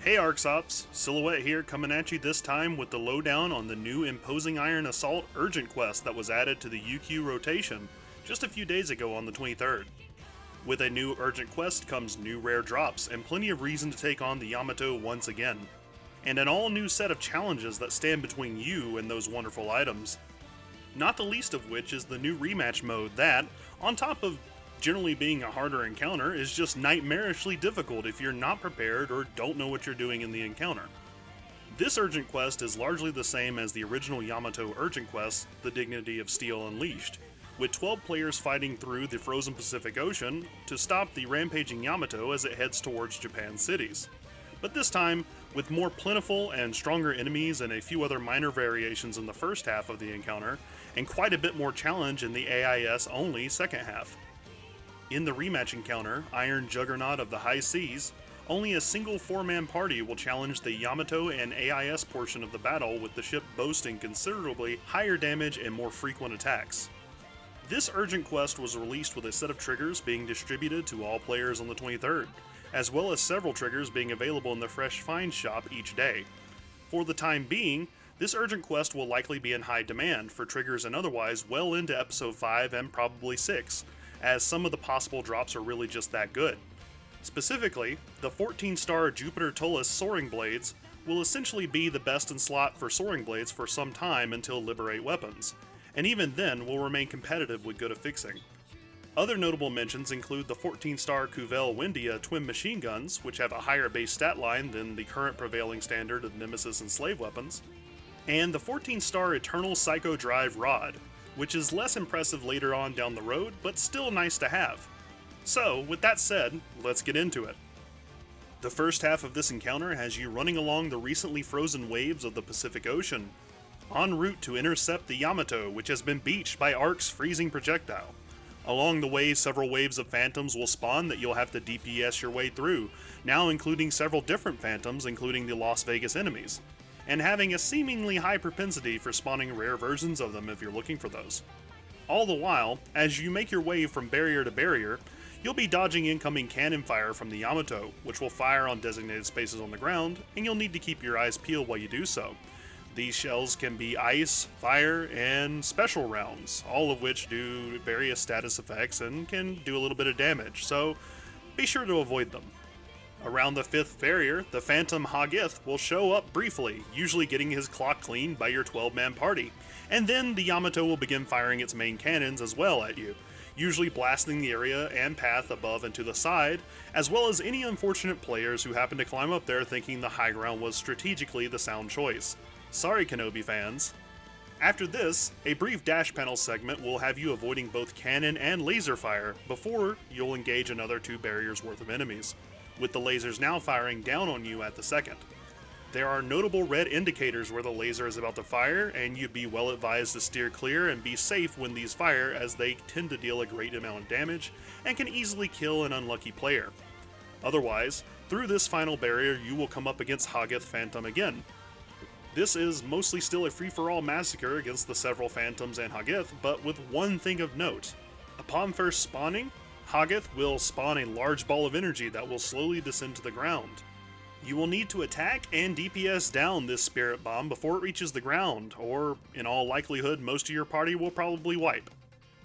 Hey ARKS, Silhouette here, coming at you this time with the lowdown on the new Imposing Iron Assault Urgent Quest that was added to the UQ rotation just a few days ago on the 23rd. With a new Urgent Quest comes new rare drops and plenty of reason to take on the Yamato once again, and an all new set of challenges that stand between you and those wonderful items. Not the least of which is the new Rematch mode that, on top of generally being a harder encounter, is just nightmarishly difficult if you're not prepared or don't know what you're doing in the encounter. This Urgent Quest is largely the same as the original Yamato Urgent Quest, The Dignity of Steel Unleashed, with 12 players fighting through the frozen Pacific Ocean to stop the rampaging Yamato as it heads towards Japan's cities. But this time, with more plentiful and stronger enemies and a few other minor variations in the first half of the encounter, and quite a bit more challenge in the AIS only second half. In the Rematch encounter, Iron Juggernaut of the High Seas, only a single 4-man party will challenge the Yamato and AIS portion of the battle, with the ship boasting considerably higher damage and more frequent attacks. This Urgent Quest was released with a set of triggers being distributed to all players on the 23rd, as well as several triggers being available in the Fresh Finds shop each day. For the time being, this Urgent Quest will likely be in high demand for triggers and otherwise well into Episode 5 and probably 6, as some of the possible drops are really just that good. Specifically, the 14-star Jupiter Tullus Soaring Blades will essentially be the best in slot for Soaring Blades for some time until Liberate Weapons, and even then will remain competitive with good affixing. Other notable mentions include the 14-star Cuvelle Windia Twin Machine Guns, which have a higher base stat line than the current prevailing standard of Nemesis and Slave weapons, and the 14-star Eternal Psycho Drive Rod, which is less impressive later on down the road, but still nice to have. So, with that said, let's get into it. The first half of this encounter has you running along the recently frozen waves of the Pacific Ocean, en route to intercept the Yamato, which has been beached by ARKS' freezing projectile. Along the way, several waves of phantoms will spawn that you'll have to DPS your way through, now including several different phantoms, including the Las Vegas enemies, and having a seemingly high propensity for spawning rare versions of them if you're looking for those. All the while, as you make your way from barrier to barrier, you'll be dodging incoming cannon fire from the Yamato, which will fire on designated spaces on the ground, and you'll need to keep your eyes peeled while you do so. These shells can be ice, fire, and special rounds, all of which do various status effects and can do a little bit of damage, so be sure to avoid them. Around the 5th barrier, the Phantom Hagith will show up briefly, usually getting his clock cleaned by your 12-man party, and then the Yamato will begin firing its main cannons as well at you, usually blasting the area and path above and to the side, as well as any unfortunate players who happen to climb up there thinking the high ground was strategically the sound choice. Sorry, Kenobi fans. After this, a brief dash panel segment will have you avoiding both cannon and laser fire before you'll engage another 2 barriers worth of enemies, with the lasers now firing down on you at the second. There are notable red indicators where the laser is about to fire, and you'd be well advised to steer clear and be safe when these fire, as they tend to deal a great amount of damage and can easily kill an unlucky player. Otherwise, through this final barrier you will come up against Hagith Phantom again. This is mostly still a free-for-all massacre against the several Phantoms and Hagith, but with one thing of note. Upon first spawning, Hagith will spawn a large ball of energy that will slowly descend to the ground. You will need to attack and DPS down this spirit bomb before it reaches the ground, or in all likelihood most of your party will probably wipe.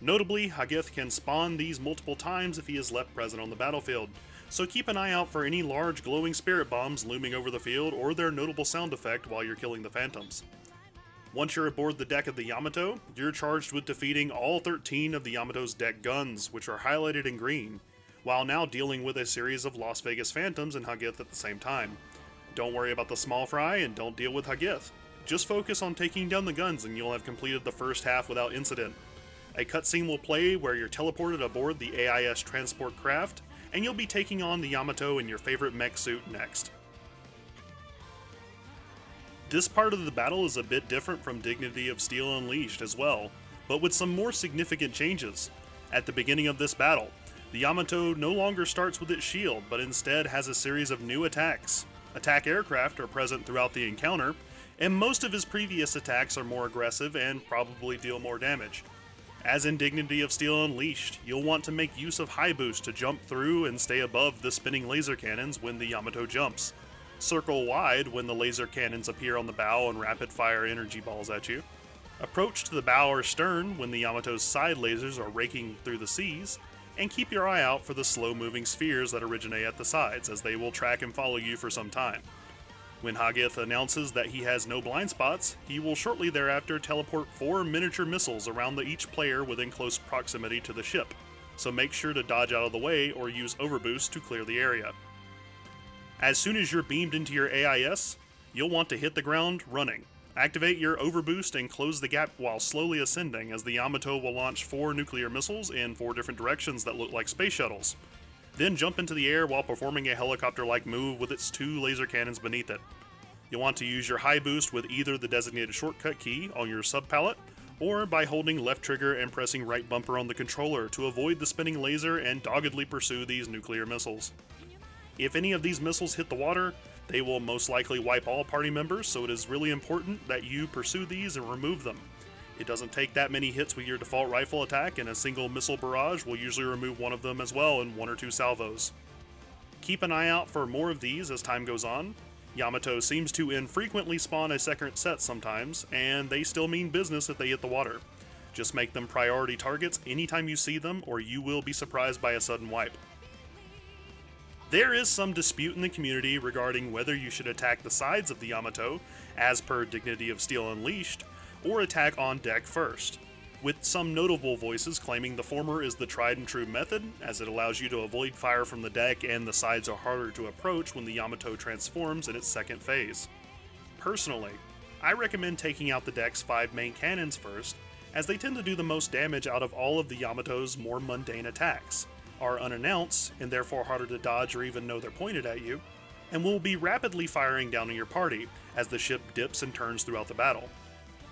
Notably, Hagith can spawn these multiple times if he is left present on the battlefield, so keep an eye out for any large glowing spirit bombs looming over the field or their notable sound effect while you're killing the Phantoms. Once you're aboard the deck of the Yamato, you're charged with defeating all 13 of the Yamato's deck guns, which are highlighted in green, while now dealing with a series of Las Vegas Phantoms and Hagith at the same time. Don't worry about the small fry and don't deal with Hagith. Just focus on taking down the guns and you'll have completed the first half without incident. A cutscene will play where you're teleported aboard the AIS transport craft, and you'll be taking on the Yamato in your favorite mech suit next. This part of the battle is a bit different from Dignity of Steel Unleashed as well, but with some more significant changes. At the beginning of this battle, the Yamato no longer starts with its shield, but instead has a series of new attacks. Attack aircraft are present throughout the encounter, and most of his previous attacks are more aggressive and probably deal more damage. As in Dignity of Steel Unleashed, you'll want to make use of High Boost to jump through and stay above the spinning laser cannons when the Yamato jumps. Circle wide when the laser cannons appear on the bow and rapid fire energy balls at you. Approach to the bow or stern when the Yamato's side lasers are raking through the seas, and keep your eye out for the slow-moving spheres that originate at the sides, as they will track and follow you for some time. When Hagith announces that he has no blind spots, he will shortly thereafter teleport 4 miniature missiles around each player within close proximity to the ship, so make sure to dodge out of the way or use overboost to clear the area. As soon as you're beamed into your AIS, you'll want to hit the ground running. Activate your overboost and close the gap while slowly ascending, as the Yamato will launch 4 nuclear missiles in 4 different directions that look like space shuttles. Then jump into the air while performing a helicopter-like move with its 2 laser cannons beneath it. You'll want to use your high boost with either the designated shortcut key on your sub-palette, or by holding left trigger and pressing right bumper on the controller to avoid the spinning laser and doggedly pursue these nuclear missiles. If any of these missiles hit the water, they will most likely wipe all party members, so it is really important that you pursue these and remove them. It doesn't take that many hits with your default rifle attack, and a single missile barrage will usually remove one of them as well in 1 or 2 salvos. Keep an eye out for more of these as time goes on. Yamato seems to infrequently spawn a second set sometimes, and they still mean business if they hit the water. Just make them priority targets anytime you see them, or you will be surprised by a sudden wipe. There is some dispute in the community regarding whether you should attack the sides of the Yamato, as per Dignity of Steel Unleashed, or attack on deck first, with some notable voices claiming the former is the tried and true method, as it allows you to avoid fire from the deck and the sides are harder to approach when the Yamato transforms in its second phase. Personally, I recommend taking out the deck's 5 main cannons first, as they tend to do the most damage out of all of the Yamato's more mundane attacks, are unannounced and therefore harder to dodge or even know they're pointed at you, and will be rapidly firing down on your party as the ship dips and turns throughout the battle.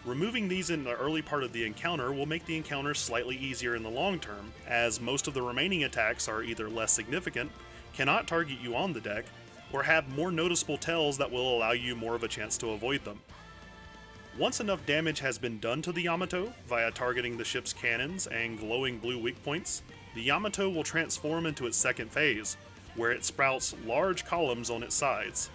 Removing these in the early part of the encounter will make the encounter slightly easier in the long term, as most of the remaining attacks are either less significant, cannot target you on the deck, or have more noticeable tells that will allow you more of a chance to avoid them. Once enough damage has been done to the Yamato via targeting the ship's cannons and glowing blue weak points, the Yamato will transform into its second phase, where it sprouts large columns on its sides.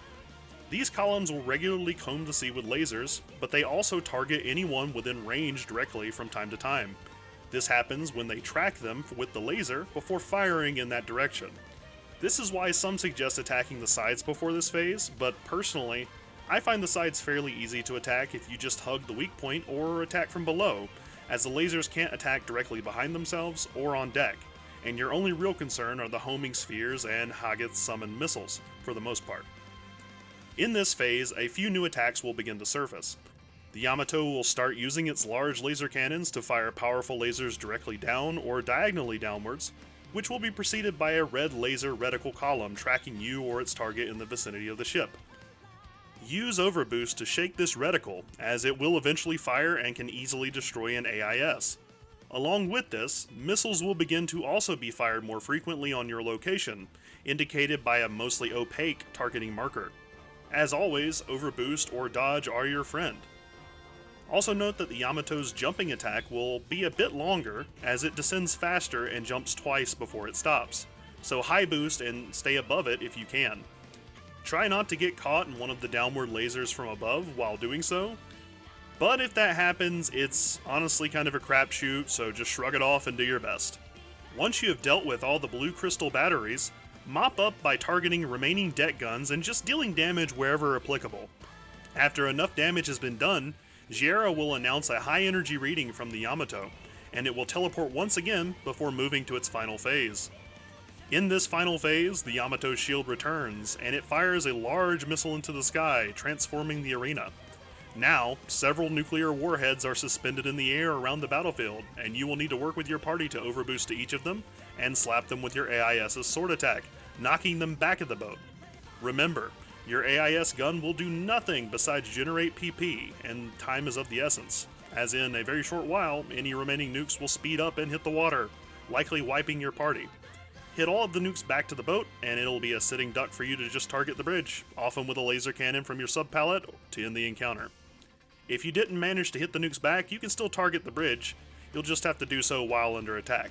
These columns will regularly comb the sea with lasers, but they also target anyone within range directly from time to time. This happens when they track them with the laser before firing in that direction. This is why some suggest attacking the sides before this phase, but personally, I find the sides fairly easy to attack if you just hug the weak point or attack from below, as the lasers can't attack directly behind themselves or on deck, and your only real concern are the homing spheres and Hagith summoned missiles, for the most part. In this phase, a few new attacks will begin to surface. The Yamato will start using its large laser cannons to fire powerful lasers directly down or diagonally downwards, which will be preceded by a red laser reticle column tracking you or its target in the vicinity of the ship. Use overboost to shake this reticle, as it will eventually fire and can easily destroy an AIS. Along with this, missiles will begin to also be fired more frequently on your location, indicated by a mostly opaque targeting marker. As always, overboost or dodge are your friend. Also note that the Yamato's jumping attack will be a bit longer, as it descends faster and jumps twice before it stops, so high boost and stay above it if you can. Try not to get caught in one of the downward lasers from above while doing so, but if that happens, it's honestly kind of a crapshoot, so just shrug it off and do your best. Once you have dealt with all the blue crystal batteries, mop up by targeting remaining deck guns and just dealing damage wherever applicable. After enough damage has been done, Giera will announce a high energy reading from the Yamato, and it will teleport once again before moving to its final phase. In this final phase, the Yamato's shield returns, and it fires a large missile into the sky, transforming the arena. Now, several nuclear warheads are suspended in the air around the battlefield, and you will need to work with your party to overboost to each of them, and slap them with your AIS's sword attack, knocking them back at the boat. Remember, your AIS gun will do nothing besides generate PP, and time is of the essence, as in a very short while, any remaining nukes will speed up and hit the water, likely wiping your party. Hit all of the nukes back to the boat, and it'll be a sitting duck for you to just target the bridge, often with a laser cannon from your sub-palette to end the encounter. If you didn't manage to hit the nukes back, you can still target the bridge, you'll just have to do so while under attack.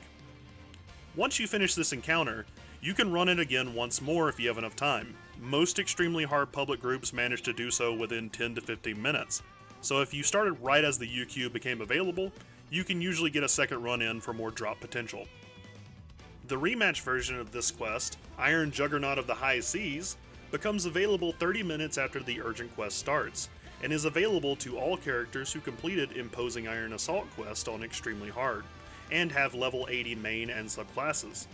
Once you finish this encounter, You can run it again once more if you have enough time. Most extremely hard public groups manage to do so within 10 to 15 minutes, so if you started right as the UQ became available, you can usually get a second run in for more drop potential. The rematch version of this quest, Iron Juggernaut of the High Seas, becomes available 30 minutes after the urgent quest starts, and is available to all characters who completed Imposing Iron Assault quest on Extremely Hard, and have level 80 main and subclasses.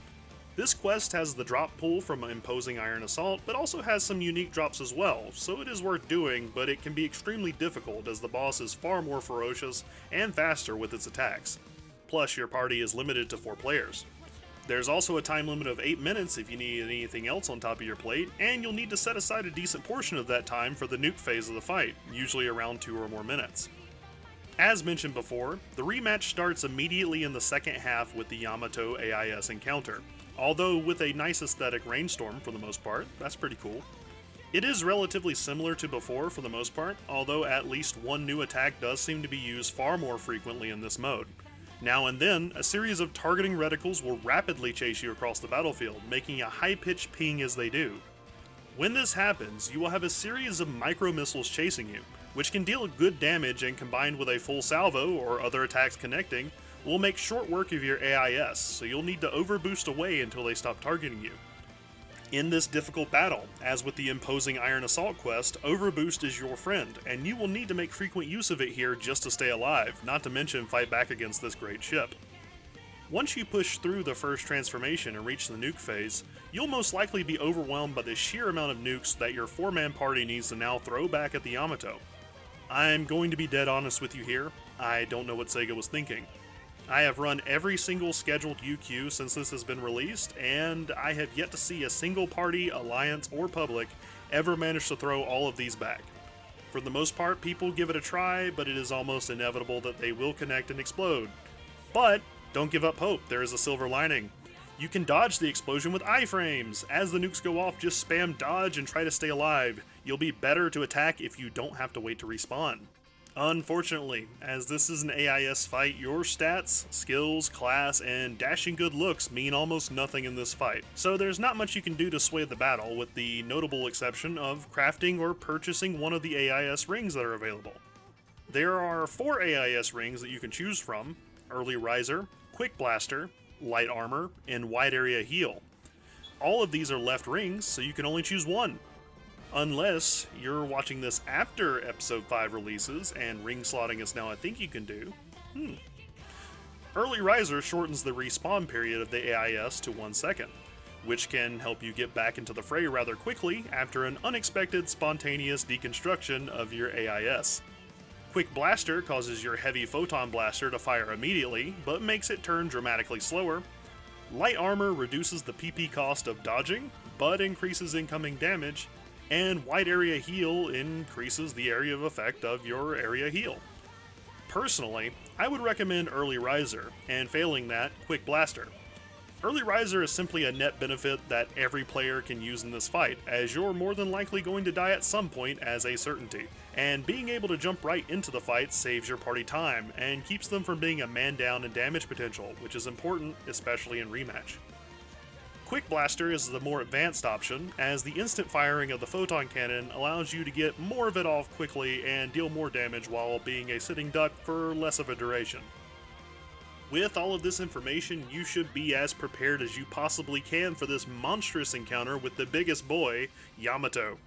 This quest has the drop pool from Imposing Iron Assault, but also has some unique drops as well, so it is worth doing, but it can be extremely difficult as the boss is far more ferocious and faster with its attacks. Plus, your party is limited to 4 players. There's also a time limit of 8 minutes if you need anything else on top of your plate, and you'll need to set aside a decent portion of that time for the nuke phase of the fight, usually around 2 or more minutes. As mentioned before, the rematch starts immediately in the second half with the Yamato AIS encounter. Although with a nice aesthetic rainstorm for the most part, that's pretty cool. It is relatively similar to before for the most part, although at least one new attack does seem to be used far more frequently in this mode. Now and then, a series of targeting reticles will rapidly chase you across the battlefield, making a high-pitched ping as they do. When this happens, you will have a series of micro-missiles chasing you, which can deal good damage and combined with a full salvo or other attacks connecting, will make short work of your AIS, so you'll need to overboost away until they stop targeting you. In this difficult battle, as with the Imposing Iron Assault quest, overboost is your friend, and you will need to make frequent use of it here just to stay alive, not to mention fight back against this great ship. Once you push through the first transformation and reach the nuke phase, you'll most likely be overwhelmed by the sheer amount of nukes that your 4-man party needs to now throw back at the Yamato. I'm going to be dead honest with you here, I don't know what SEGA was thinking. I have run every single scheduled UQ since this has been released, and I have yet to see a single party, alliance, or public ever manage to throw all of these back. For the most part, people give it a try, but it is almost inevitable that they will connect and explode. But don't give up hope, there is a silver lining. You can dodge the explosion with iframes. As the nukes go off, just spam dodge and try to stay alive. You'll be better to attack if you don't have to wait to respawn. Unfortunately, as this is an AIS fight, your stats, skills, class, and dashing good looks mean almost nothing in this fight, so there's not much you can do to sway the battle, with the notable exception of crafting or purchasing one of the AIS rings that are available. There are 4 AIS rings that you can choose from: Early Riser, Quick Blaster, Light Armor, and Wide Area Heal. All of these are left rings, so you can only choose one. Unless you're watching this after Episode 5 releases, and ring slotting is now a thing you can do. Early Riser shortens the respawn period of the AIS to 1 second, which can help you get back into the fray rather quickly after an unexpected spontaneous deconstruction of your AIS. Quick Blaster causes your heavy photon blaster to fire immediately, but makes it turn dramatically slower. Light Armor reduces the PP cost of dodging, but increases incoming damage, and Wide Area Heal increases the area of effect of your area heal. Personally, I would recommend Early Riser, and failing that, Quick Blaster. Early Riser is simply a net benefit that every player can use in this fight, as you're more than likely going to die at some point as a certainty, and being able to jump right into the fight saves your party time, and keeps them from being a man down in damage potential, which is important, especially in Rematch. Quick Blaster is the more advanced option, as the instant firing of the photon cannon allows you to get more of it off quickly and deal more damage while being a sitting duck for less of a duration. With all of this information, you should be as prepared as you possibly can for this monstrous encounter with the biggest boy, Yamato.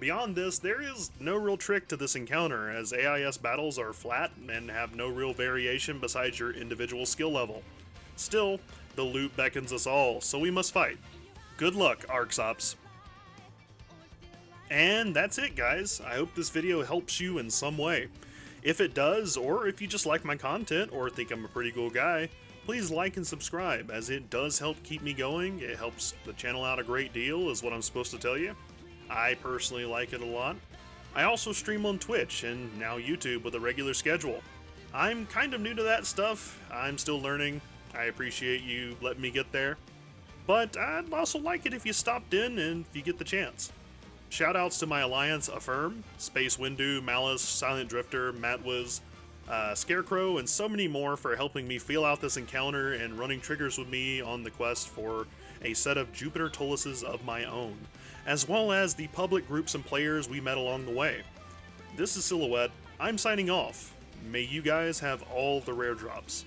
Beyond this, there is no real trick to this encounter, as AIS battles are flat and have no real variation besides your individual skill level. Still, the loot beckons us all, so we must fight. Good luck, ARKS Ops. And that's it, guys. I hope this video helps you in some way. If it does, or if you just like my content or think I'm a pretty cool guy, please like and subscribe, as it does help keep me going. It helps the channel out a great deal, is what I'm supposed to tell you. I personally like it a lot. I also stream on Twitch and now YouTube with a regular schedule. I'm kind of new to that stuff. I'm still learning. I appreciate you letting me get there. But I'd also like it if you stopped in and if you get the chance. Shoutouts to my alliance Affirm, Space Windu, Malice, Silent Drifter, Matwiz, Scarecrow, and so many more for helping me feel out this encounter and running triggers with me on the quest for a set of Jupiter Tullises of my own, as well as the public groups and players we met along the way. This is Silhouette, I'm signing off. May you guys have all the rare drops.